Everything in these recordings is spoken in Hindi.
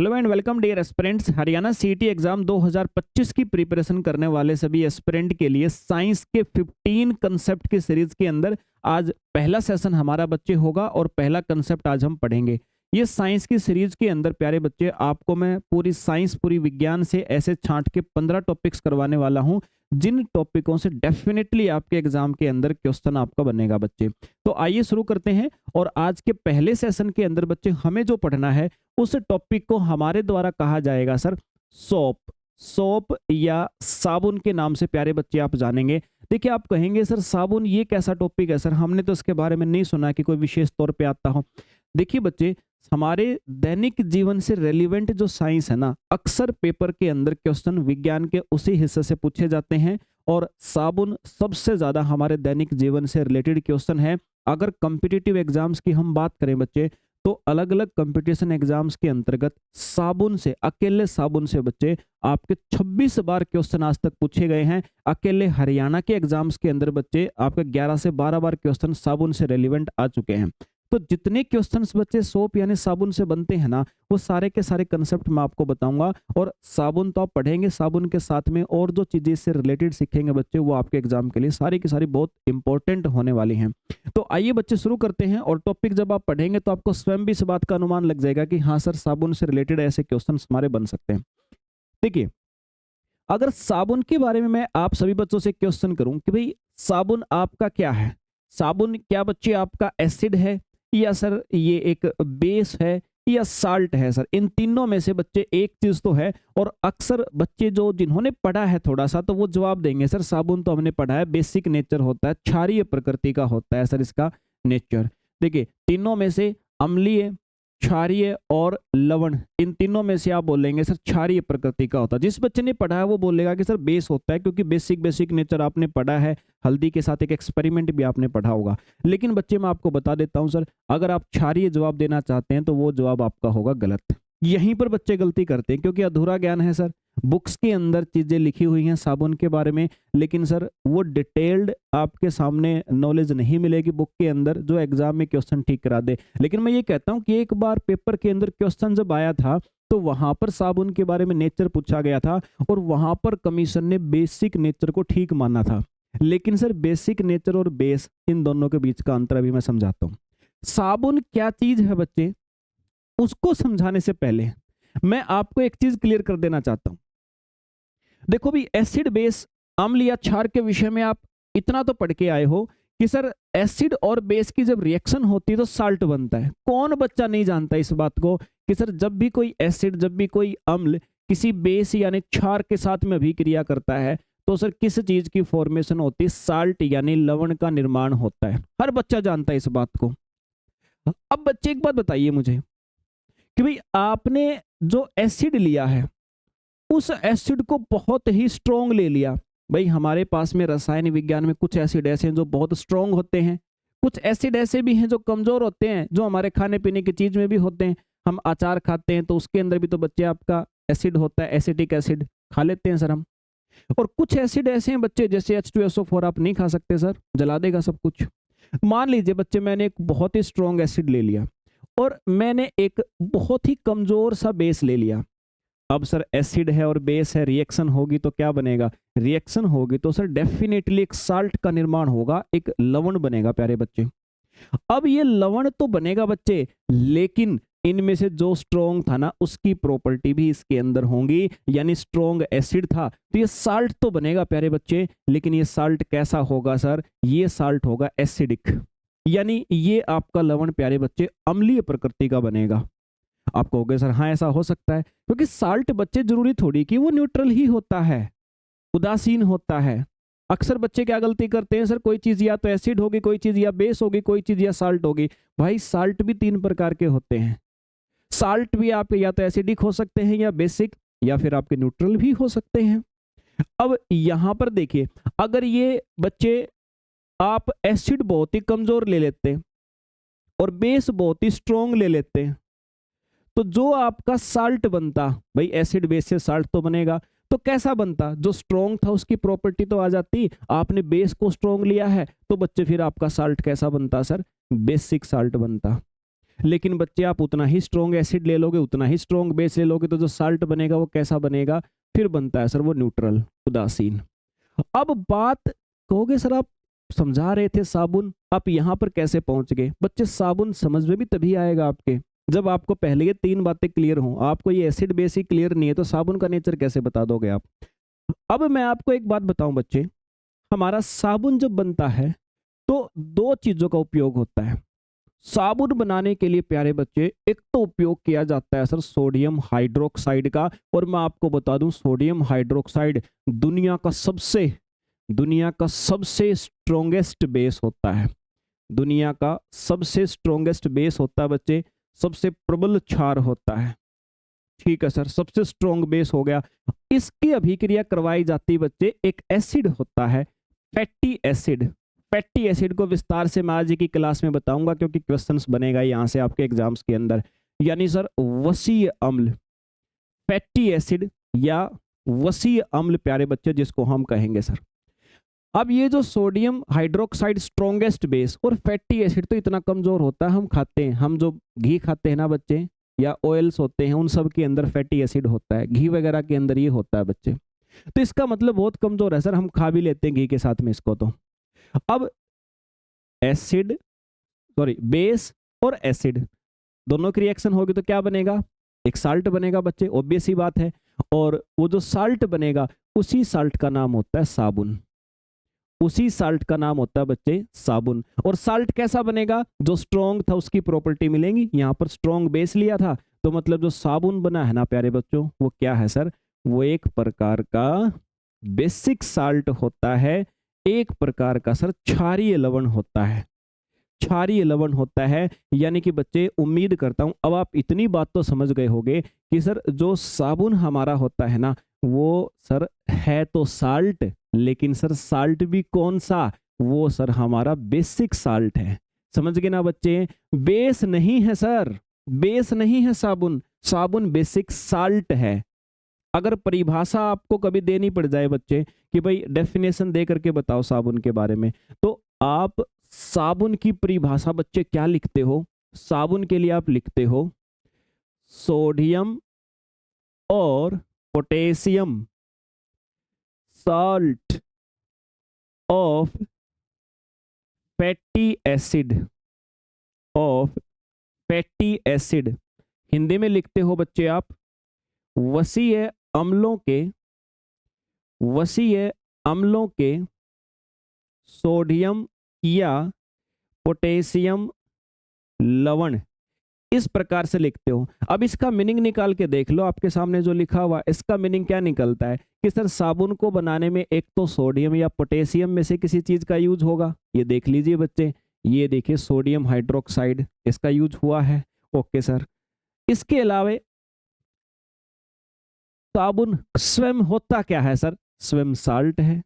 Hello and welcome dear aspirants. Haryana CET exam 2025 की प्रिपरेशन करने वाले सभी एस्पिरेंट के लिए साइंस के 15 कंसेप्ट की सीरीज के अंदर आज पहला सेशन हमारा बच्चे होगा और पहला कंसेप्ट आज हम पढ़ेंगे। ये साइंस की सीरीज के अंदर प्यारे बच्चे आपको मैं पूरी साइंस पूरी विज्ञान से ऐसे छांट के 15 टॉपिक्स करवाने वाला हूं जिन टॉपिकों से डेफिनेटली आपके एग्जाम के अंदर क्वेश्चन आपका बनेगा बच्चे। तो आइए शुरू करते हैं। और आज के पहले सेशन के अंदर बच्चे हमें जो पढ़ना है उस टॉपिक को हमारे द्वारा कहा जाएगा सर सोप। सोप या साबुन के नाम से प्यारे बच्चे आप जानेंगे। देखिए आप कहेंगे सर साबुन ये कैसा टॉपिक है सर, हमने तो इसके बारे में नहीं सुना कि कोई विशेष तौर पे आता हो। देखिए बच्चे हमारे दैनिक जीवन से रेलिवेंट जो साइंस है ना, अक्सर पेपर के अंदर क्वेश्चन विज्ञान के उसी हिस्से से पूछे जाते हैं और साबुन सबसे ज्यादा हमारे दैनिक जीवन से रिलेटेड क्वेश्चन है। अगर कॉम्पिटिटिव एग्जाम्स की हम बात करें बच्चे तो अलग अलग कंपटीशन एग्जाम्स के अंतर्गत साबुन से, अकेले साबुन से बच्चे आपके 26 बार क्वेश्चन आज तक पूछे गए हैं। अकेले हरियाणा के एग्जाम्स के अंदर बच्चे आपके 11 से 12 बार क्वेश्चन साबुन से रेलिवेंट आ चुके हैं। तो जितने क्वेश्चंस बच्चे सोप यानी साबुन से बनते हैं ना, वो सारे के सारे कंसेप्ट मैं आपको बताऊंगा। और साबुन तो आप पढ़ेंगे, साबुन के साथ में और जो चीजें इससे रिलेटेड सीखेंगे बच्चे वो आपके एग्जाम के लिए सारी की सारी बहुत इंपॉर्टेंट होने वाली हैं। तो आइए बच्चे शुरू करते हैं। और टॉपिक जब आप पढ़ेंगे तो आपको स्वयं भी इस बात का अनुमान लग जाएगा कि हाँ सर साबुन से रिलेटेड ऐसे क्वेश्चन हमारे बन सकते हैं। देखिए अगर साबुन के बारे में मैं आप सभी बच्चों से क्वेश्चन करूं कि भाई साबुन आपका क्या है, साबुन क्या बच्चे आपका एसिड है या सर ये एक बेस है या साल्ट है सर, इन तीनों में से बच्चे एक चीज तो है। और अक्सर बच्चे जो जिन्होंने पढ़ा है थोड़ा सा तो वो जवाब देंगे सर साबुन तो हमने पढ़ा है, बेसिक नेचर होता है, क्षारीय प्रकृति का होता है सर इसका नेचर। देखिए तीनों में से अम्लीय, क्षारीय और लवण, इन तीनों में से आप बोलेंगे सर क्षारीय प्रकृति का होता है। जिस बच्चे ने पढ़ा है वो बोलेगा कि सर बेस होता है, क्योंकि बेसिक नेचर आपने पढ़ा है, हल्दी के साथ एक एक्सपेरिमेंट भी आपने पढ़ा होगा। लेकिन बच्चे मैं आपको बता देता हूं सर, अगर आप क्षारीय जवाब देना चाहते हैं तो वो जवाब आपका होगा गलत। यहीं पर बच्चे गलती करते हैं क्योंकि अधूरा ज्ञान है सर। बुक्स के अंदर चीजें लिखी हुई हैं साबुन के बारे में, लेकिन सर वो डिटेल्ड आपके सामने नॉलेज नहीं मिलेगी बुक के अंदर जो एग्जाम में क्वेश्चन ठीक करा दे। लेकिन मैं ये कहता हूं कि एक बार पेपर के अंदर क्वेश्चन जब आया था तो वहां पर साबुन के बारे में नेचर पूछा गया था और वहां पर कमीशन ने बेसिक नेचर को ठीक माना था। लेकिन सर बेसिक नेचर और बेस, इन दोनों के बीच का अंतर अभी मैं समझाता हूं। साबुन क्या चीज है बच्चे, उसको समझाने से पहले मैं आपको एक चीज क्लियर कर देना चाहता हूं। देखो भी एसिड बेस, अम्ल या क्षार के विषय में आप इतना तो पढ़ के आए हो कि सर एसिड और बेस की जब रिएक्शन होती है तो साल्ट बनता है। कौन बच्चा नहीं जानता इस बात को कि सर जब भी कोई एसिड, जब भी कोई अम्ल किसी बेस यानी क्षार के साथ में अभिक्रिया करता है तो सर किस चीज की फॉर्मेशन होती है, साल्ट यानी लवण का निर्माण होता है। हर बच्चा जानता है इस बात को। अब बच्चे एक बात बताइए मुझे कि भाई आपने जो एसिड लिया है उस एसिड को बहुत ही स्ट्रॉन्ग ले लिया। भाई हमारे पास में रसायन विज्ञान में कुछ एसिड ऐसे हैं जो बहुत स्ट्रॉन्ग होते हैं, कुछ एसिड ऐसे भी हैं जो कमजोर होते हैं, जो हमारे खाने पीने की चीज में भी होते हैं। हम अचार खाते हैं तो उसके अंदर भी तो बच्चे आपका एसिड होता है, एसिटिक एसिड खा लेते हैं सर हम। और कुछ एसिड ऐसे हैं बच्चे जैसे H2SO4 आप नहीं खा सकते सर, जला देगा सब कुछ। मान लीजिए बच्चे मैंने एक बहुत ही स्ट्रॉन्ग एसिड ले लिया और मैंने एक बहुत ही कमजोर सा बेस ले लिया। अब सर एसिड है और बेस है, रिएक्शन होगी तो क्या बनेगा, रिएक्शन होगी तो सर डेफिनेटली एक साल्ट का निर्माण होगा, एक लवण बनेगा प्यारे बच्चे। अब ये लवण तो बनेगा बच्चे, लेकिन इनमें से जो स्ट्रॉन्ग था ना उसकी प्रॉपर्टी भी इसके अंदर होंगी, यानी स्ट्रॉन्ग एसिड था तो ये साल्ट तो बनेगा प्यारे बच्चे। लेकिन ये साल्ट कैसा होगा सर, ये साल्ट होगा एसिडिक, यानी ये आपका लवण प्यारे बच्चे अम्लीय प्रकृति का बनेगा। आप कहोगे सर हाँ ऐसा हो सकता है, क्योंकि साल्ट बच्चे जरूरी थोड़ी कि वो न्यूट्रल ही होता है, उदासीन होता है। अक्सर बच्चे क्या गलती करते हैं सर, कोई चीज या तो एसिड होगी, कोई चीज या बेस होगी, कोई चीज या साल्ट होगी। भाई साल्ट भी 3 प्रकार के होते हैं। साल्ट भी आपके या तो एसिडिक हो सकते हैं या बेसिक, या फिर आपके न्यूट्रल भी हो सकते हैं। अब यहां पर देखिए अगर ये बच्चे आप एसिड बहुत ही कमजोर ले लेते हैं और बेस बहुत ही स्ट्रॉन्ग ले लेते हैं तो जो आपका साल्ट बनता, भाई एसिड बेस से साल्ट तो बनेगा, तो कैसा बनता, जो स्ट्रॉन्ग था उसकी प्रॉपर्टी तो आ जाती। आपने बेस को स्ट्रॉन्ग लिया है तो बच्चे फिर आपका साल्ट कैसा बनता सर, बेसिक साल्ट बनता। लेकिन बच्चे आप उतना ही स्ट्रॉन्ग एसिड ले लोगे, उतना ही स्ट्रॉन्ग बेस ले लोगे, तो जो साल्ट बनेगा वो कैसा बनेगा? फिर बनता है सर वो न्यूट्रल, उदासीन। अब बात कहोगे सर आप समझा रहे थे साबुन, आप यहाँ पर कैसे पहुंच गए? बच्चे साबुन समझ में भी तभी आएगा आपके जब आपको पहले ये 3 बातें क्लियर हों। आपको ये एसिड बेस ही क्लियर नहीं है तो साबुन का नेचर कैसे बता दोगे आप? अब मैं आपको एक बात बताऊं बच्चे, हमारा साबुन जब बनता है तो 2 चीजों का उपयोग होता है। साबुन बनाने के लिए प्यारे बच्चे एक तो उपयोग किया जाता है सर सोडियम हाइड्रोक्साइड का, और मैं आपको बता दूं सोडियम हाइड्रोक्साइड दुनिया का सबसे स्ट्रॉन्गेस्ट बेस होता है। दुनिया का सबसे स्ट्रॉन्गेस्ट बेस होता है बच्चे, सबसे प्रबल क्षार होता है। ठीक है सर, सबसे स्ट्रॉन्ग बेस हो गया। इसकी अभिक्रिया करवाई जाती है बच्चे, एक एसिड होता है फैटी एसिड। फैटी एसिड को विस्तार से मैं आज की क्लास में बताऊंगा क्योंकि क्वेश्चंस बनेगा यहां से आपके एग्जाम्स के अंदर। यानी सर वसीय अम्ल, फैटी एसिड या वसीय अम्ल प्यारे बच्चे जिसको हम कहेंगे सर। अब ये जो सोडियम हाइड्रोक्साइड स्ट्रॉन्गेस्ट बेस और फैटी एसिड तो इतना कमजोर होता है, हम खाते हैं, हम जो घी खाते हैं ना बच्चे या ऑयल्स होते हैं उन सब के अंदर फैटी एसिड होता है, घी वगैरह के अंदर ये होता है बच्चे। तो इसका मतलब बहुत कमजोर है सर, हम खा भी लेते हैं घी के साथ में इसको। तो अब बेस और एसिड दोनों की रिएक्शन होगी तो क्या बनेगा? एक साल्ट बनेगा बच्चे, ऑब्वियस ही बात है। और वो जो साल्ट बनेगा उसी साल्ट का नाम होता है साबुन, उसी साल्ट का नाम होता है बच्चे साबुन। और साल्ट कैसा बनेगा? जो स्ट्रॉन्ग था उसकी प्रॉपर्टी मिलेंगी। यहाँ पर स्ट्रॉन्ग बेस लिया था तो मतलब जो साबुन बना है ना प्यारे बच्चों, वो क्या है सर? वो एक प्रकार का बेसिक साल्ट होता है, एक प्रकार का सर क्षारीय लवण होता है, क्षारीय लवण होता है। यानी कि बच्चे उम्मीद करता हूं अब आप इतनी बात तो समझ गए होंगे कि सर जो साबुन हमारा होता है ना वो सर है तो साल्ट, लेकिन सर साल्ट भी कौन सा? वो सर हमारा बेसिक साल्ट है। समझ गए ना बच्चे? बेस नहीं है सर, बेस नहीं है साबुन, साबुन बेसिक साल्ट है। अगर परिभाषा आपको कभी देनी पड़ जाए बच्चे कि भाई डेफिनेशन दे करके बताओ साबुन के बारे में, तो आप साबुन की परिभाषा बच्चे क्या लिखते हो? साबुन के लिए आप लिखते हो सोडियम और potassium salt of fatty acid, of fatty acid. Hindi में लिखते हो बच्चे आप वसीय अम्लों के सोडियम या पोटेशियम लवण, इस प्रकार से लिखते हो। अब इसका मीनिंग निकाल के देख लो, आपके सामने जो लिखा हुआ इसका मीनिंग क्या निकलता है कि सर साबुन को बनाने में एक तो सोडियम या पोटेशियम में से किसी चीज का यूज होगा। ये देख लीजिए बच्चे, ये देखिए सोडियम हाइड्रोक्साइड इसका यूज हुआ है। ओके सर, इसके अलावा साबुन स्वयं होता क्या है सर? स्वयं साल्ट है।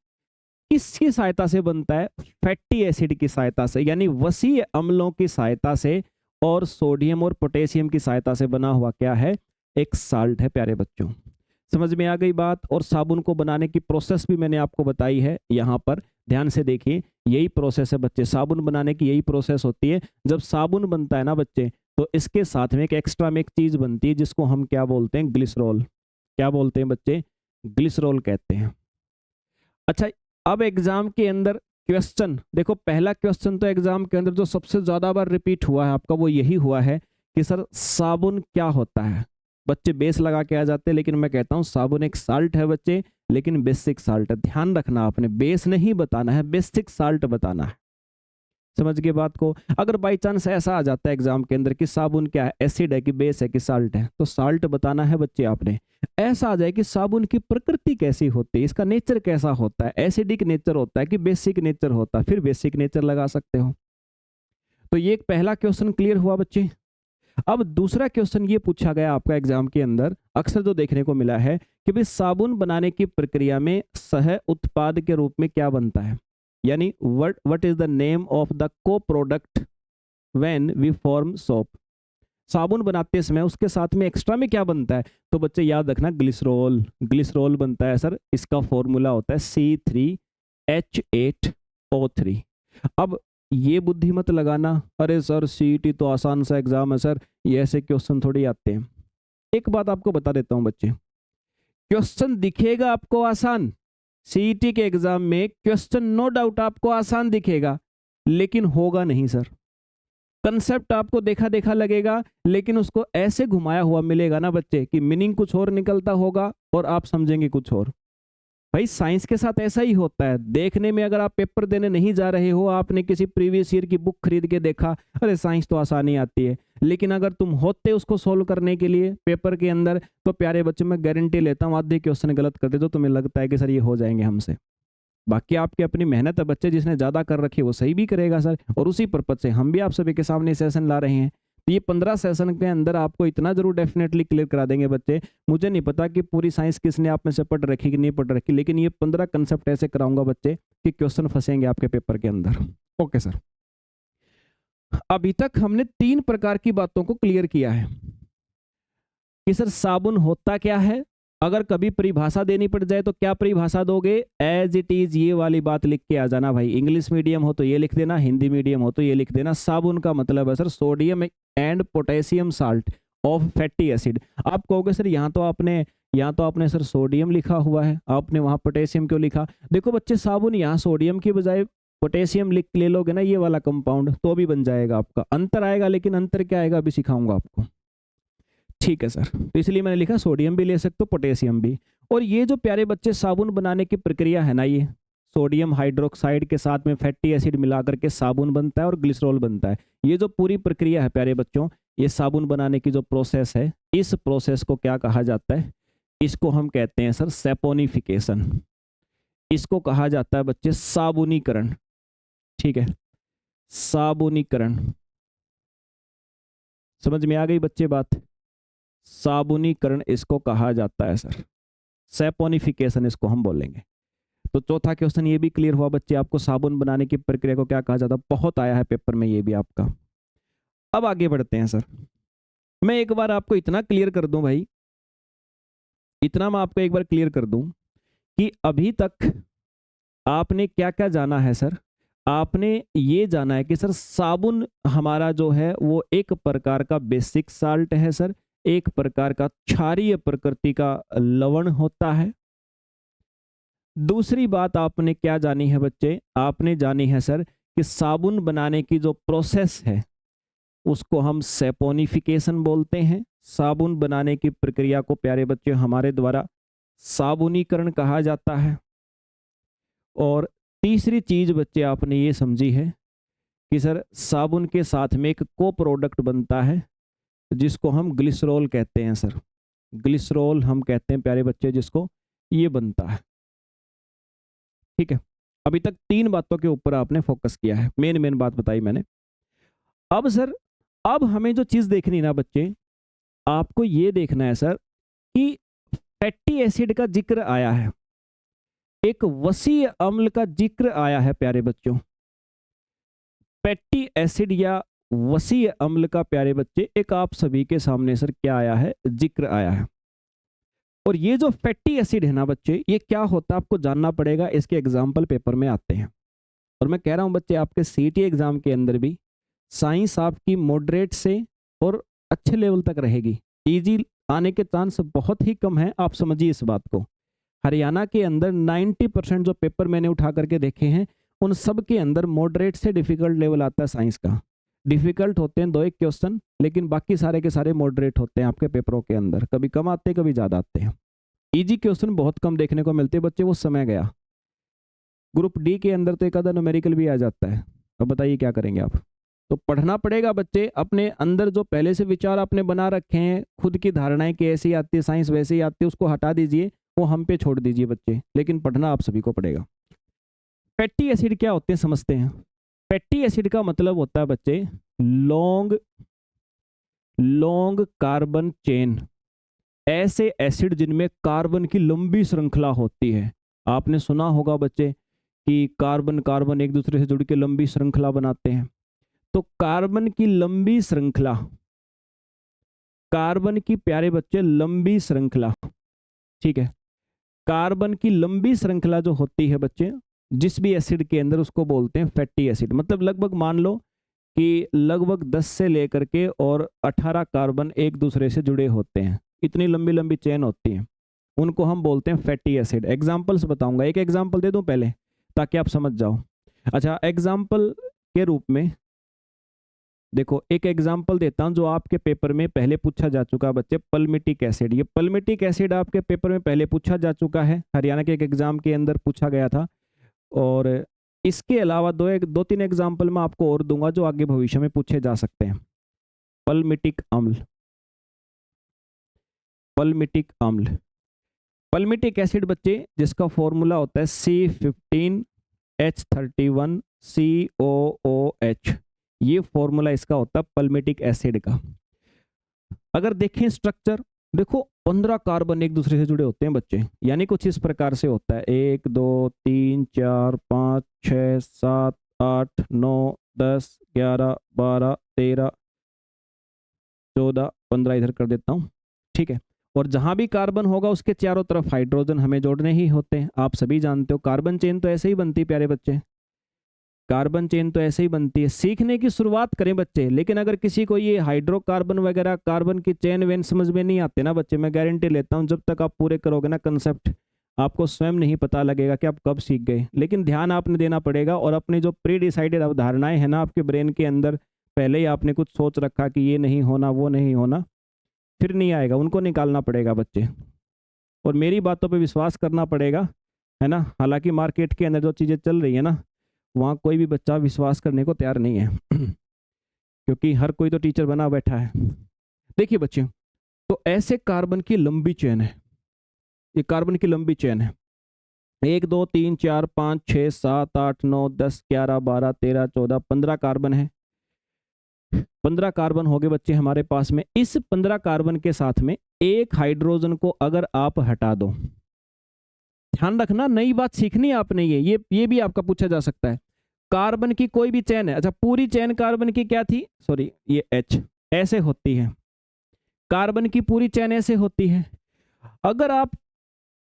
किसकी सहायता से बनता है? फैटी एसिड की सहायता से, यानी वसीय अम्लों की सहायता से और सोडियम और पोटेशियम की सहायता से बना हुआ क्या है? एक साल्ट है प्यारे बच्चों। समझ में आ गई बात? और साबुन को बनाने की प्रोसेस भी मैंने आपको बताई है, यहाँ पर ध्यान से देखिए, यही प्रोसेस है बच्चे, साबुन बनाने की यही प्रोसेस होती है। जब साबुन बनता है ना बच्चे तो इसके साथ में एक एक्स्ट्रा में एक चीज बनती है जिसको हम क्या बोलते हैं? ग्लिसरॉल। क्या बोलते हैं बच्चे? ग्लिसरॉल कहते हैं। अच्छा, अब एग्जाम के अंदर क्वेश्चन देखो, पहला क्वेश्चन तो एग्जाम के अंदर जो सबसे ज्यादा बार रिपीट हुआ है आपका वो यही हुआ है कि सर साबुन क्या होता है? बच्चे बेस लगा के आ जाते हैं, लेकिन मैं कहता हूं साबुन एक साल्ट है बच्चे, लेकिन बेसिक साल्ट है। ध्यान रखना, आपने बेस नहीं बताना है, बेसिक साल्ट बताना है। समझ गए बात को? अगर बाई चांस ऐसा आ जाता है एग्जाम के अंदर कि साबुन क्या है, एसिड है कि बेस है कि साल्ट है, तो साल्ट बताना है बच्चे आपने। ऐसा आ जाए कि साबुन की प्रकृति कैसी होती है, इसका नेचर कैसा होता है, एसिडिक नेचर होता है कि बेसिक नेचर होता है, फिर बेसिक नेचर लगा सकते हो। तो ये एक पहला क्वेश्चन क्लियर हुआ बच्चे। अब दूसरा क्वेश्चन ये पूछा गया आपका एग्जाम के अंदर, अक्सर जो देखने को मिला है कि भाई साबुन बनाने की प्रक्रिया में सह उत्पाद के रूप में क्या बनता है, यानी what is the name of the co product when we form soap. साबुन बनाते समय उसके साथ में एक्स्ट्रा में क्या बनता है? तो बच्चे याद रखना, ग्लिसरॉल। ग्लिसरॉल बनता है सर, इसका फॉर्मूला होता है C3H8O3। अब ये बुद्धि मत लगाना, अरे सर सीईटी तो आसान सा एग्जाम है सर, ये ऐसे क्वेश्चन थोड़ी आते हैं। एक बात आपको बता देता हूं बच्चे, क्वेश्चन दिखेगा आपको आसान, सीईटी के एग्जाम में क्वेश्चन नो डाउट आपको आसान दिखेगा, लेकिन होगा नहीं सर। कंसेप्ट आपको देखा देखा लगेगा, लेकिन उसको ऐसे घुमाया हुआ मिलेगा ना बच्चे कि मीनिंग कुछ और निकलता होगा और आप समझेंगे कुछ और। भाई साइंस के साथ ऐसा ही होता है। देखने में अगर आप पेपर देने नहीं जा रहे हो, आपने किसी प्रीवियस ईयर की बुक खरीद के देखा, अरे साइंस तो आसानी आती है, लेकिन अगर तुम होते उसको सोल्व करने के लिए पेपर के अंदर, तो प्यारे बच्चों मैं गारंटी लेता हूँ आधे क्वेश्चन गलत कर दे तो तुम्हें लगता है कि सर ये हो जाएंगे हमसे। बाकी आपकी अपनी मेहनत है बच्चे, जिसने ज्यादा कर रखी है वो सही भी करेगा सर, और उसी पर्पज से हम भी आप सभी के सामने सेशन ला रहे हैं। तो ये 15 सेशन के अंदर आपको इतना जरूर डेफिनेटली क्लियर करा देंगे बच्चे। मुझे नहीं पता कि पूरी साइंस किसने आप में से पढ़ रखी कि नहीं पढ़ रखी, लेकिन ये 15 कंसेप्ट ऐसे कराऊंगा बच्चे कि क्वेश्चन फंसेंगे आपके पेपर के अंदर। ओके सर, अभी तक हमने 3 प्रकार की बातों को क्लियर किया है कि सर साबुन होता क्या है, अगर कभी परिभाषा देनी पड़ जाए तो क्या परिभाषा दोगे, एज इट इज ये वाली बात लिख के आ जाना भाई। इंग्लिश मीडियम हो तो ये लिख देना, हिंदी मीडियम हो तो ये लिख देना। साबुन का मतलब है sir sodium and potassium salt of fatty acid. आप कहोगे सर यहाँ तो आपने सर सोडियम लिखा हुआ है, आपने वहां पोटेशियम क्यों लिखा। देखो बच्चे, साबुन यहाँ सोडियम की बजाय पोटेशियम लिख ले लोगे ना, ये वाला कंपाउंड, तो भी बन जाएगा आपका। अंतर आएगा, लेकिन अंतर क्या आएगा अभी सिखाऊंगा आपको। ठीक है सर, तो इसलिए मैंने लिखा सोडियम भी ले सकते हो, पोटेशियम भी। और ये जो प्यारे बच्चे साबुन बनाने की प्रक्रिया है ना, ये सोडियम हाइड्रोक्साइड के साथ में फैटी एसिड मिला करके साबुन बनता है और ग्लिसरॉल बनता है। ये जो पूरी प्रक्रिया है प्यारे बच्चों, ये साबुन बनाने की जो प्रोसेस है, इस प्रोसेस को क्या कहा जाता है, इसको हम कहते हैं सर सैपोनिफिकेशन। इसको कहा जाता है बच्चे साबुनीकरण। ठीक है, साबुनीकरण। समझ में आ गई बच्चे बात, साबुनीकरण इसको कहा जाता है सर, सैपोनिफिकेशन इसको हम बोलेंगे। तो चौथा क्वेश्चन ये भी क्लियर हुआ बच्चे आपको, साबुन बनाने की प्रक्रिया को क्या कहा जाता है। बहुत आया है पेपर में ये भी आपका। अब आगे बढ़ते हैं सर, मैं एक बार आपको इतना क्लियर कर दूं भाई, इतना मैं आपको एक बार क्लियर कर दूं कि अभी तक आपने क्या क्या जाना है सर। आपने ये जाना है कि सर साबुन हमारा जो है वो एक प्रकार का बेसिक साल्ट है सर, एक प्रकार का क्षारीय प्रकृति का लवण होता है। दूसरी बात आपने क्या जानी है बच्चे, आपने जानी है सर कि साबुन बनाने की जो प्रोसेस है उसको हम सैपोनिफिकेशन बोलते हैं। साबुन बनाने की प्रक्रिया को प्यारे बच्चे हमारे द्वारा साबुनीकरण कहा जाता है। और तीसरी चीज बच्चे आपने ये समझी है कि सर साबुन के साथ में एक को प्रोडक्ट बनता है जिसको हम ग्लिसरॉल कहते हैं सर, ग्लिसरॉल हम कहते हैं प्यारे बच्चे जिसको, ये बनता है। ठीक है, अभी तक 3 बातों के ऊपर आपने फोकस किया है, मेन बात बताई मैंने। अब सर, अब हमें जो चीज देखनी है ना बच्चे, आपको ये देखना है सर कि फैटी एसिड का जिक्र आया है, एक वसीय अम्ल का जिक्र आया है प्यारे बच्चों। फैटी एसिड या वसीय अम्ल का प्यारे बच्चे एक आप सभी के सामने सर क्या आया है, जिक्र आया है। और ये जो फैटी एसिड है ना बच्चे, ये क्या होता है आपको जानना पड़ेगा, इसके एग्जाम्पल पेपर में आते हैं। और मैं कह रहा हूं बच्चे आपके सीईटी एग्जाम के अंदर भी साइंस आपकी मॉडरेट से और अच्छे लेवल तक रहेगी, इजी आने के चांस बहुत ही कम है, आप समझिए इस बात को। हरियाणा के अंदर 90% जो पेपर मैंने उठा करके देखे हैं उन सब के अंदर मॉडरेट से डिफिकल्ट लेवल आता है साइंस का। डिफिकल्ट होते हैं 2-1 क्वेश्चन, लेकिन बाकी सारे के सारे मॉडरेट होते हैं आपके पेपरों के अंदर, कभी कम आते हैं कभी ज़्यादा आते हैं। इजी क्वेश्चन बहुत कम देखने को मिलते हैं बच्चे, वो समय गया। ग्रुप डी के अंदर तो एक आधा न्यूमेरिकल भी आ जाता है, अब बताइए क्या करेंगे आप। तो पढ़ना पड़ेगा बच्चे, अपने अंदर जो पहले से विचार आपने बना रखे हैं, खुद की धारणाएं कि ऐसी आती है साइंस वैसे ही आती है, उसको हटा दीजिए, वो हम पे छोड़ दीजिए बच्चे, लेकिन पढ़ना आप सभी को पड़ेगा। फैटी एसिड क्या होते हैं समझते हैं। फैटी एसिड का मतलब होता है बच्चे लॉन्ग कार्बन चेन, ऐसे एसिड जिनमें कार्बन की लंबी श्रृंखला होती है। आपने सुना होगा बच्चे कि कार्बन कार्बन एक दूसरे से जुड़ के लंबी श्रृंखला बनाते हैं। तो कार्बन की लंबी श्रृंखला, कार्बन की प्यारे बच्चे लंबी श्रृंखला, ठीक है, कार्बन की लंबी श्रृंखला जो होती है बच्चे जिस भी एसिड के अंदर, उसको बोलते हैं फैटी एसिड। मतलब लगभग मान लो कि लगभग 10 से लेकर के और 18 कार्बन एक दूसरे से जुड़े होते हैं, इतनी लंबी लंबी चेन होती है, उनको हम बोलते हैं फैटी एसिड। एग्जाम्पल्स बताऊंगा, एक एग्जाम्पल दे दूं पहले ताकि आप समझ जाओ। अच्छा, एग्जाम्पल के रूप में देखो, एक एग्जाम्पल देता हूं जो आपके पेपर में पहले पूछा जा चुका है बच्चे, पल्मिटिक एसिड। ये पल्मिटिक एसिड आपके पेपर में पहले पूछा जा चुका है, हरियाणा के एक एग्जाम के अंदर पूछा गया था। और इसके अलावा दो तीन एग्जाम्पल मैं आपको और दूंगा जो आगे भविष्य में पूछे जा सकते हैं। पल्मिटिक अम्ल, पल्मिटिक अम्ल, पल्मिटिक एसिड बच्चे जिसका फॉर्मूला होता है C15H31COOH, ये फॉर्मूला इसका होता है पल्मिटिक एसिड का। अगर देखें स्ट्रक्चर, देखो 15 कार्बन एक दूसरे से जुड़े होते हैं बच्चे, यानी कुछ इस प्रकार से होता है 1 2 3 4 5 6 7 8 9 10 11 12 13 14 15, इधर कर देता हूँ, ठीक है। और जहां भी कार्बन होगा उसके चारों तरफ हाइड्रोजन हमें जोड़ने ही होते हैं। आप सभी जानते हो कार्बन चेन तो ऐसे ही बनती है प्यारे बच्चे, कार्बन चेन तो ऐसे ही बनती है। सीखने की शुरुआत करें बच्चे, लेकिन अगर किसी को ये हाइड्रोकार्बन वगैरह कार्बन की चेन वेन समझ में नहीं आते ना बच्चे, मैं गारंटी लेता हूँ जब तक आप पूरे करोगे ना कंसेप्ट, आपको स्वयं नहीं पता लगेगा कि आप कब सीख गए। लेकिन ध्यान आपने देना पड़ेगा, और अपनी जो प्री डिसाइडेड अवधारणाएं हैं ना आपके ब्रेन के अंदर, पहले ही आपने कुछ सोच रखा कि ये नहीं होना वो नहीं होना, फिर नहीं आएगा, उनको निकालना पड़ेगा बच्चे। और मेरी बातों पे विश्वास करना पड़ेगा, है ना। हालांकि मार्केट के अंदर जो चीज़ें चल रही है ना, वहाँ कोई भी बच्चा विश्वास करने को तैयार नहीं है क्योंकि हर कोई तो टीचर बना बैठा है। देखिए बच्चे, तो ऐसे कार्बन की लंबी चेन है, ये कार्बन की लंबी चेन है, 1 2 3 4 5 6 7 8 9 10 11 12 13 14 15 कार्बन है। 15 कार्बन हो गए बच्चे हमारे पास में। इस 15 कार्बन के साथ में एक हाइड्रोजन को अगर आप हटा दो, ध्यान रखना नई बात सीखनी है आपने, ये भी आपका पूछा जा सकता है। कार्बन की कोई भी चेन है, अच्छा पूरी चेन कार्बन की क्या थी, सॉरी ये H ऐसे होती है, कार्बन की पूरी चेन ऐसे होती है। अगर आप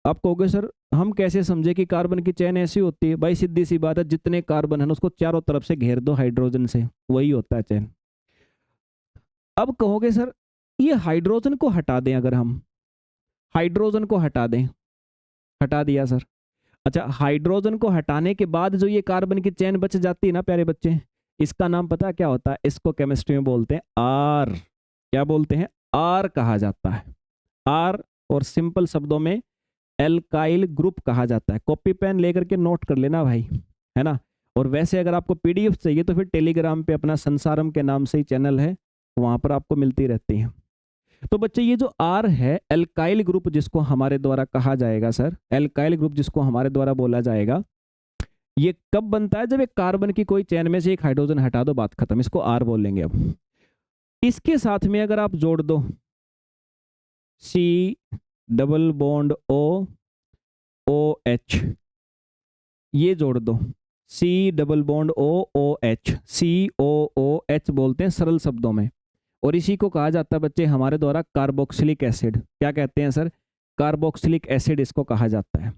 कहोगे सर हम कैसे समझे कि कार्बन की चेन ऐसी होती है, भाई सीधी सी बात है, जितने कार्बन है ना उसको चारों तरफ से घेर दो हाइड्रोजन से, वही होता है चेन। अब कहोगे सर ये हाइड्रोजन को हटा दें, अगर हम हाइड्रोजन को हटा दें, हटा दिया सर। अच्छा, हाइड्रोजन को हटाने के बाद जो ये कार्बन की चेन बच जाती है ना प्यारे बच्चे, इसका नाम पता क्या होता है, इसको केमिस्ट्री में बोलते हैं आर। क्या बोलते हैं, आर कहा जाता है, आर। और सिंपल शब्दों में एल्काइल ग्रुप कहा जाता है। कॉपी पेन लेकर के नोट कर लेना भाई, है ना। और वैसे अगर आपको पीडीएफ चाहिए तो फिर टेलीग्राम पे अपना संसारम के नाम से ही चैनल है, वहां पर आपको मिलती रहती है। तो बच्चे ये जो आर है, एल्काइल ग्रुप जिसको हमारे द्वारा कहा जाएगा सर, एल्काइल ग्रुप जिसको हमारे द्वारा बोला जाएगा, ये कब बनता है, जब एक कार्बन की कोई चेन में से एक हाइड्रोजन हटा दो, बात खत्म, इसको आर बोलेंगे। अब इसके साथ में अगर आप जोड़ दो C डबल बॉन्ड OH, ये जोड़ दो C double bond OH, COOH बोलते हैं सरल शब्दों में। और इसी को कहा जाता है बच्चे हमारे द्वारा कार्बोक्सिलिक एसिड। क्या कहते हैं सर, कार्बोक्सिलिक एसिड इसको कहा जाता है।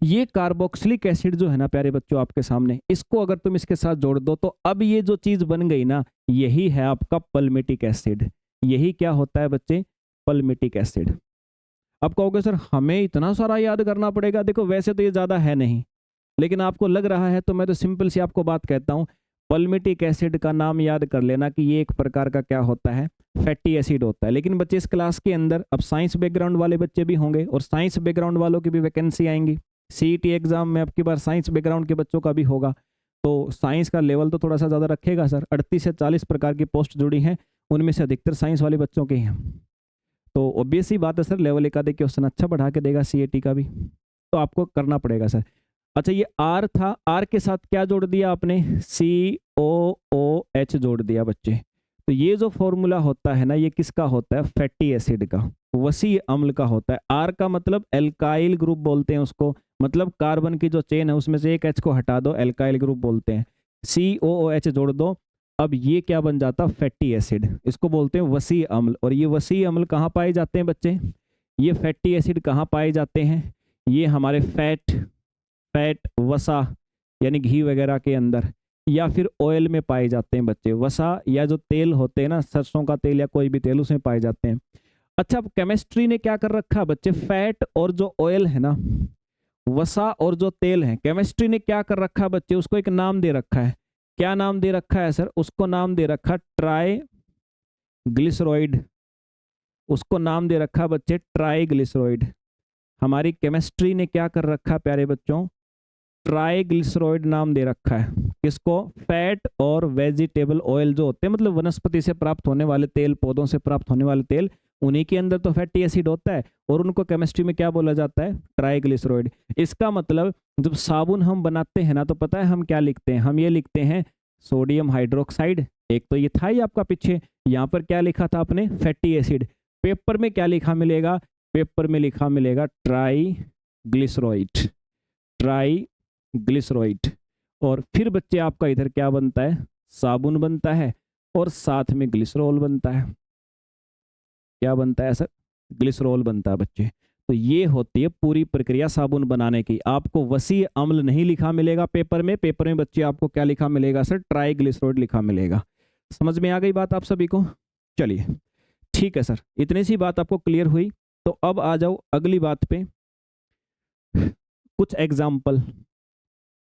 ये कार्बोक्सिलिक एसिड जो है ना प्यारे बच्चों आपके सामने, इसको अगर तुम इसके साथ जोड़ दो तो अब ये जो चीज बन गई ना, यही है आपका पल्मिटिक एसिड। यही क्या होता है बच्चे, पल्मिटिक एसिड। अब कहोगे सर हमें इतना सारा याद करना पड़ेगा, देखो वैसे तो ये ज्यादा है नहीं, लेकिन आपको लग रहा है तो मैं तो सिंपल सी आपको बात कहता हूँ, पल्मिटिक एसिड का नाम याद कर लेना कि ये एक प्रकार का क्या होता है, फैटी एसिड होता है। लेकिन बच्चे इस क्लास के अंदर अब साइंस बैकग्राउंड वाले बच्चे भी होंगे, और साइंस बैकग्राउंड वालों की भी वैकेंसी आएंगी। सीईटी एग्जाम में अब की बार साइंस बैकग्राउंड के बच्चों का भी होगा, तो साइंस का लेवल तो थोड़ा सा ज़्यादा रखेगा सर। 38 से 40 प्रकार की पोस्ट जुड़ी हैं, उनमें से अधिकतर साइंस वाले बच्चों के हैं। तो ऑब्वियस ही बात है सर, लेवल एक आधे क्वेश्चन अच्छा बढ़ा के देगा सीईटी का भी, तो आपको करना पड़ेगा सर। अच्छा ये आर था, आर के साथ क्या जोड़ दिया आपने, COOH जोड़ दिया बच्चे। तो ये जो फॉर्मूला होता है ना, ये किसका होता है, फैटी एसिड का, वसी अम्ल का होता है। आर का मतलब एल्काइल ग्रुप बोलते हैं उसको, मतलब कार्बन की जो चेन है उसमें से एक H को हटा दो, एल्काइल ग्रुप बोलते हैं। COOH जोड़ दो, अब ये क्या बन जाता, फैटी एसिड, इसको बोलते हैं वसी अम्ल। और ये वसी अम्ल कहाँ पाए जाते हैं बच्चे, ये फैटी एसिड कहाँ पाए जाते हैं, ये हमारे फैट, वसा, यानी घी वगैरह के अंदर, या फिर ऑयल में पाए जाते हैं बच्चे। वसा या जो तेल होते हैं ना, सरसों का तेल या कोई भी तेल, उसमें पाए जाते हैं। अच्छा, अब केमिस्ट्री ने क्या कर रखा बच्चे, फैट और जो ऑयल है ना, वसा और जो तेल है, केमिस्ट्री ने क्या कर रखा बच्चे, उसको एक नाम दे रखा है। क्या नाम दे रखा है सर? उसको नाम दे रखा ट्राई ग्लिसरॉइड। उसको नाम दे रखा बच्चे ट्राईग्लिसरॉइड। हमारी केमिस्ट्री ने क्या कर रखा प्यारे बच्चों, ट्राईग्लिसरॉइड नाम दे रखा है। किसको? फैट और वेजिटेबल ऑयल जो होते हैं, मतलब वनस्पति से प्राप्त होने वाले तेल, पौधों से प्राप्त होने वाले तेल, उन्हीं के अंदर तो फैटी एसिड होता है, और उनको केमिस्ट्री में क्या बोला जाता है? ट्राईग्लिसरॉइड। इसका मतलब जब साबुन हम बनाते हैं ना, तो पता है हम क्या लिखते हैं? हम ये लिखते हैं सोडियम हाइड्रोक्साइड। एक तो ये था ही आपका पीछे, यहाँ पर क्या लिखा था आपने? Fatty acid. पेपर में क्या लिखा मिलेगा? पेपर में लिखा मिलेगा ट्राईग्लिसरॉइड। ट्राईग्लिसरॉइड। और फिर बच्चे आपका इधर क्या बनता है? साबुन बनता है, और साथ में ग्लिसरॉल बनता है। क्या बनता है सर? ग्लिसरॉल बनता है बच्चे। तो ये होती है पूरी प्रक्रिया साबुन बनाने की। आपको वसीय अम्ल नहीं लिखा मिलेगा पेपर में। पेपर में बच्चे आपको क्या लिखा मिलेगा सर? ट्राईग्लिसरॉइड लिखा मिलेगा। समझ में आ गई बात आप सभी को? चलिए ठीक है सर, इतनी सी बात आपको क्लियर हुई। तो अब आ जाओ अगली बात पे। कुछ एग्जाम्पल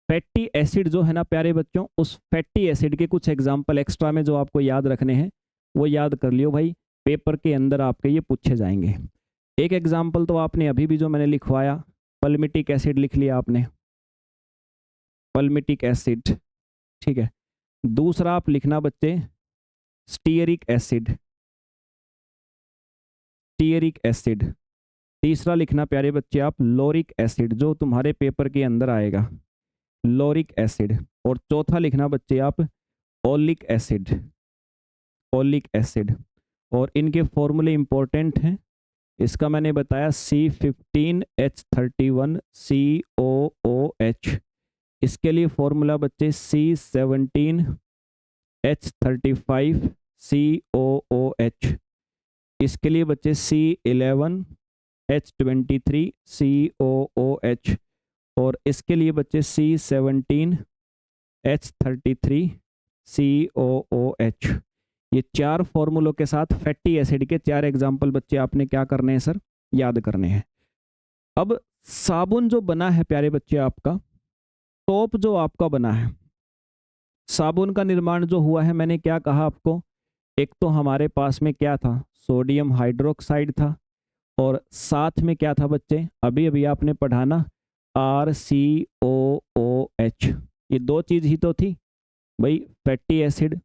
फैटी एसिड जो है ना प्यारे बच्चों, उस फैटी एसिड के कुछ एग्जाम्पल एक्स्ट्रा में जो आपको याद रखने हैं वो याद कर लियो भाई, पेपर के अंदर आपके ये पूछे जाएंगे। एक एग्जाम्पल तो आपने अभी भी जो मैंने लिखवाया, पल्मिटिक एसिड लिख लिया आपने, पल्मिटिक एसिड, ठीक है। दूसरा आप लिखना बच्चे स्टीयरिक एसिड, स्टीयरिक एसिड। तीसरा लिखना प्यारे बच्चे आप लोरिक एसिड, जो तुम्हारे पेपर के अंदर आएगा, लोरिक एसिड। और चौथा लिखना बच्चे आप ओलिक एसिड, ओलिक एसिड। और इनके फॉर्मूले इंपॉर्टेंट हैं। इसका मैंने बताया C15H31COOH। इसके लिए फॉर्मूला बच्चे C17H35COOH। इसके लिए बच्चे C11H23COOH। और इसके लिए बच्चे C17H33COOH। ये चार फॉर्मूलों के साथ फैटी एसिड के चार एग्जाम्पल बच्चे आपने क्या करने हैं सर? याद करने हैं। अब साबुन जो बना है प्यारे बच्चे आपका, सोप जो आपका बना है, साबुन का निर्माण जो हुआ है, मैंने क्या कहा आपको? एक तो हमारे पास में क्या था? सोडियम हाइड्रोक्साइड था, और साथ में क्या था बच्चे? अभी अभी आपने पढ़ाना RCOOH। ये दो चीज ही तो थी भाई, फैटी एसिड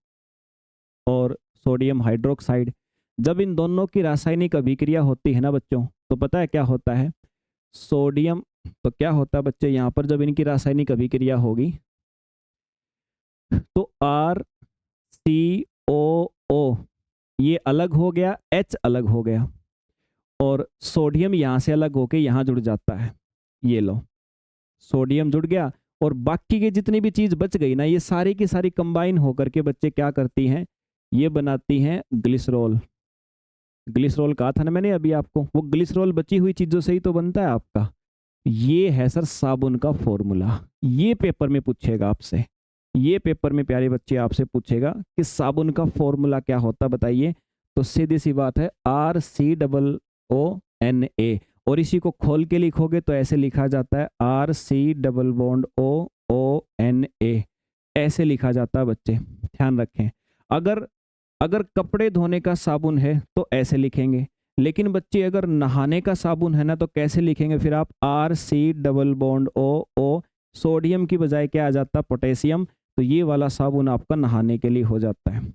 और सोडियम हाइड्रोक्साइड। जब इन दोनों की रासायनिक अभिक्रिया होती है ना बच्चों, तो पता है क्या होता है? सोडियम, तो क्या होता है बच्चे यहाँ पर जब इनकी रासायनिक अभिक्रिया होगी, तो RCOO ये अलग हो गया, H अलग हो गया, और सोडियम यहाँ से अलग होके यहाँ जुड़ जाता है। ये लो, सोडियम जुड़ गया, और बाकी की जितनी भी चीज बच गई ना, ये सारी की सारी कंबाइन होकर के बच्चे क्या करती हैं? ये बनाती हैं ग्लिसरॉल। ग्लिसरॉल कहा था ना मैंने अभी आपको, वो ग्लिसरॉल बची हुई चीजों से ही तो बनता है आपका। ये है सर साबुन का फॉर्मूला। ये पेपर में पूछेगा आपसे, ये पेपर में प्यारे बच्चे आपसे पूछेगा कि साबुन का फॉर्मूला क्या होता, बताइए। तो सीधी सी बात है RCOONA। और इसी को खोल के लिखोगे तो ऐसे लिखा जाता है RCOONA। ऐसे लिखा जाता है बच्चे, ध्यान रखें। अगर अगर कपड़े धोने का साबुन है तो ऐसे लिखेंगे, लेकिन बच्चे अगर नहाने का साबुन है ना, तो कैसे लिखेंगे फिर आप? RCOO। सोडियम की बजाय क्या आ जाता? पोटेशियम। तो ये वाला साबुन आपका नहाने के लिए हो जाता है।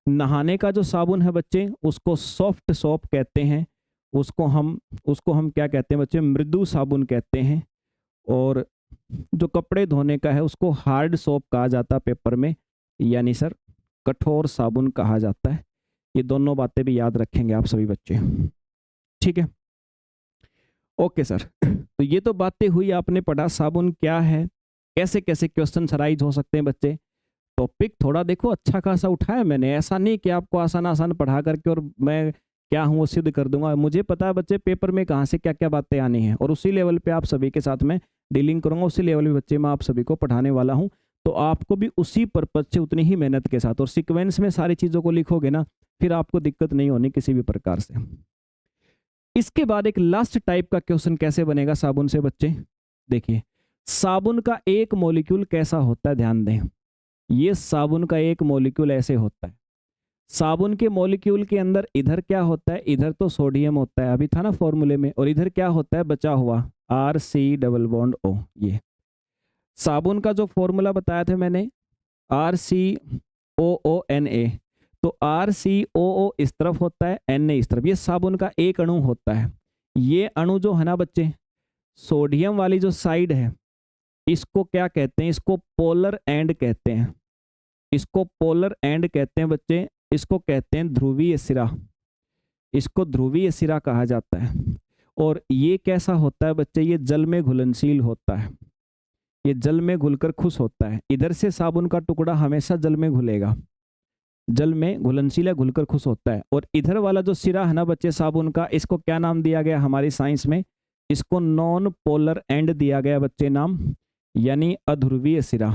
नहाने का जो साबुन है बच्चे, उसको सॉफ्ट सोप कहते हैं। उसको हम क्या कहते हैं बच्चे? मृदु साबुन कहते हैं। और जो कपड़े धोने का है उसको हार्ड सोप कहा जाता है पेपर में, यानी सर कठोर साबुन कहा जाता है। ये दोनों बातें भी याद रखेंगे आप सभी बच्चे, ठीक है। ओके सर, तो ये तो बातें हुई, आपने पढ़ा साबुन क्या है, कैसे कैसे क्वेश्चन अराइज हो सकते हैं बच्चे। टॉपिक थोड़ा देखो अच्छा खासा उठाया मैंने, ऐसा नहीं कि आपको आसान आसान पढ़ा करके और मैं क्या हूँ वो सिद्ध कर दूंगा। मुझे पता है बच्चे पेपर में कहाँ से क्या क्या बातें आनी हैं, और उसी लेवल पे आप सभी के साथ में डीलिंग करूंगा, उसी लेवल पे बच्चे मैं आप सभी को पढ़ाने वाला हूं। तो आपको भी उसी पर्पज से उतनी ही मेहनत के साथ और सीक्वेंस में सारी चीज़ों को लिखोगे ना, फिर आपको दिक्कत नहीं होनी किसी भी प्रकार से। इसके बाद एक लास्ट टाइप का क्वेश्चन कैसे बनेगा साबुन से बच्चे, देखिए साबुन का एक मॉलिक्यूल कैसा होता है, ध्यान दें। ये साबुन का एक मॉलिक्यूल ऐसे होता है। साबुन के मॉलिक्यूल के अंदर इधर क्या होता है, इधर तो सोडियम होता है, अभी था ना फॉर्मूले में, और इधर क्या होता है बचा हुआ RC डबल बॉन्ड O। ये साबुन का जो फॉर्मूला बताया था मैंने RCOONA, तो RCOO इस तरफ होता है, Na इस तरफ, ये साबुन का एक अणु होता है। ये अणु जो है ना बच्चे, सोडियम वाली जो साइड है इसको क्या कहते हैं, इसको पोलर एंड कहते हैं। इसको पोलर एंड कहते हैं बच्चे, इसको कहते हैं ध्रुवीय सिरा, इसको ध्रुवीय सिरा कहा जाता है। और ये कैसा होता है बच्चे, ये जल में घुलनशील होता है, ये जल में घुलकर खुश होता है। इधर से साबुन का टुकड़ा हमेशा जल में घुलेगा, जल में घुलनशील है, घुलकर खुश होता है। और इधर वाला जो सिरा है ना बच्चे साबुन का, इसको क्या नाम दिया गया हमारी साइंस में, इसको नॉन पोलर एंड दिया गया बच्चे नाम, यानी अध्रुवीय सिरा।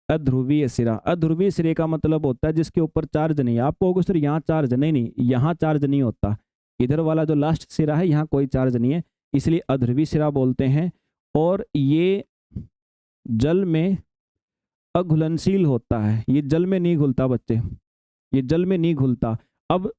अध्रुवीय सिरा, अध्रुवीय सिरे का मतलब होता है जिसके ऊपर चार्ज नहीं है। आपको होगा सर यहाँ चार्ज नहीं, यहाँ चार्ज नहीं होता, इधर वाला जो लास्ट सिरा है यहाँ कोई चार्ज नहीं है, इसलिए अध्रुवीय सिरा बोलते हैं। और ये जल में अघुलनशील होता है, ये जल में नहीं घुलता बच्चे, ये जल में नहीं घुलता। अब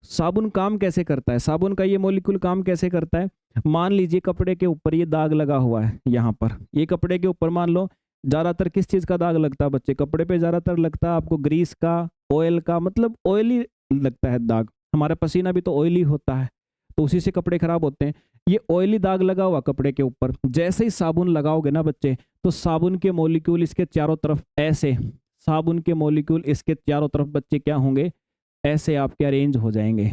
साबुन काम कैसे करता है, साबुन का ये मॉलिक्यूल काम कैसे करता है, मान लीजिए कपड़े के ऊपर ये दाग लगा हुआ है, यहाँ पर ये कपड़े के ऊपर मान लो ज़्यादातर किस चीज़ का दाग लगता है बच्चे, कपड़े पे ज़्यादातर लगता है आपको ग्रीस का, ऑयल का, मतलब ऑयली लगता है दाग। हमारा पसीना भी तो ऑयली होता है, तो उसी से कपड़े खराब होते हैं। ये ऑयली दाग लगा हुआ कपड़े के ऊपर, जैसे ही साबुन लगाओगे ना बच्चे, तो साबुन के मॉलिक्यूल इसके चारों तरफ ऐसे, साबुन के मॉलिक्यूल इसके चारों तरफ बच्चे क्या होंगे, ऐसे आपके अरेंज हो जाएंगे,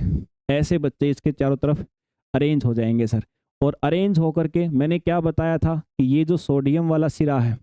ऐसे बच्चे इसके चारों तरफ अरेंज हो जाएंगे सर। और अरेंज होकर के मैंने क्या बताया था कि ये जो सोडियम वाला सिरा है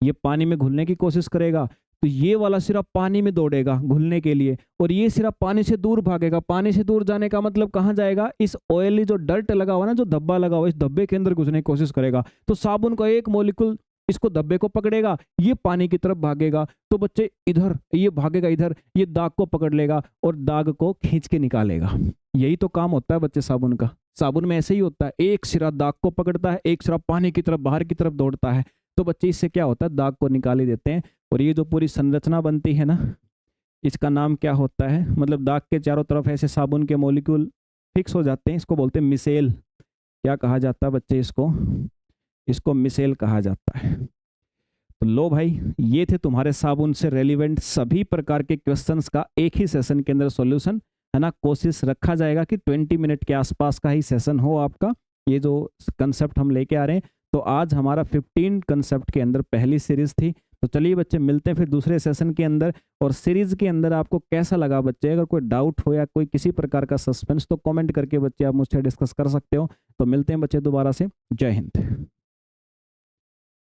ये पानी में घुलने की कोशिश करेगा, तो ये वाला सिरा पानी में दौड़ेगा घुलने के लिए, और ये सिरा पानी से दूर भागेगा। पानी से दूर जाने का मतलब कहाँ जाएगा, इस ऑयली जो डर्ट लगा हुआ ना, जो धब्बा लगा हुआ, इस धब्बे के अंदर घुसने की कोशिश करेगा। तो साबुन का एक मॉलिक्यूल इसको धब्बे को पकड़ेगा, ये पानी की तरफ भागेगा, तो बच्चे इधर ये भागेगा, इधर ये दाग को पकड़ लेगा और दाग को खींच के निकालेगा। यही तो काम होता है बच्चे साबुन का। साबुन में ऐसे ही होता है, एक सिरा दाग को पकड़ता है, एक सिरा पानी की तरफ बाहर की तरफ दौड़ता है, तो बच्चे इससे क्या होता है, दाग को निकाल ही देते हैं। और ये जो पूरी संरचना बनती है ना, इसका नाम क्या होता है, मतलब दाग के चारों तरफ ऐसे साबुन के मॉलिक्यूल फिक्स हो जाते हैं, इसको बोलते हैं मिसेल। क्या कहा जाता है बच्चे, इसको मिसेल कहा जाता है। तो लो भाई, ये थे तुम्हारे साबुन से रेलिवेंट सभी प्रकार के क्वेश्चंस का एक ही सेशन के अंदर सॉल्यूशन, है ना। कोशिश रखा जाएगा कि 20 मिनट के आसपास का ही सेशन हो आपका। ये जो कंसेप्ट हम लेके आ रहे हैं, तो आज हमारा 15 कंसेप्ट के अंदर पहली सीरीज थी। तो चलिए बच्चे, मिलते हैं फिर दूसरे सेशन के अंदर। और सीरीज के अंदर आपको कैसा लगा बच्चे, अगर कोई डाउट हो या कोई किसी प्रकार का सस्पेंस, तो कमेंट करके बच्चे आप मुझसे डिस्कस कर सकते हो। तो मिलते हैं बच्चे दोबारा से। जय हिंद।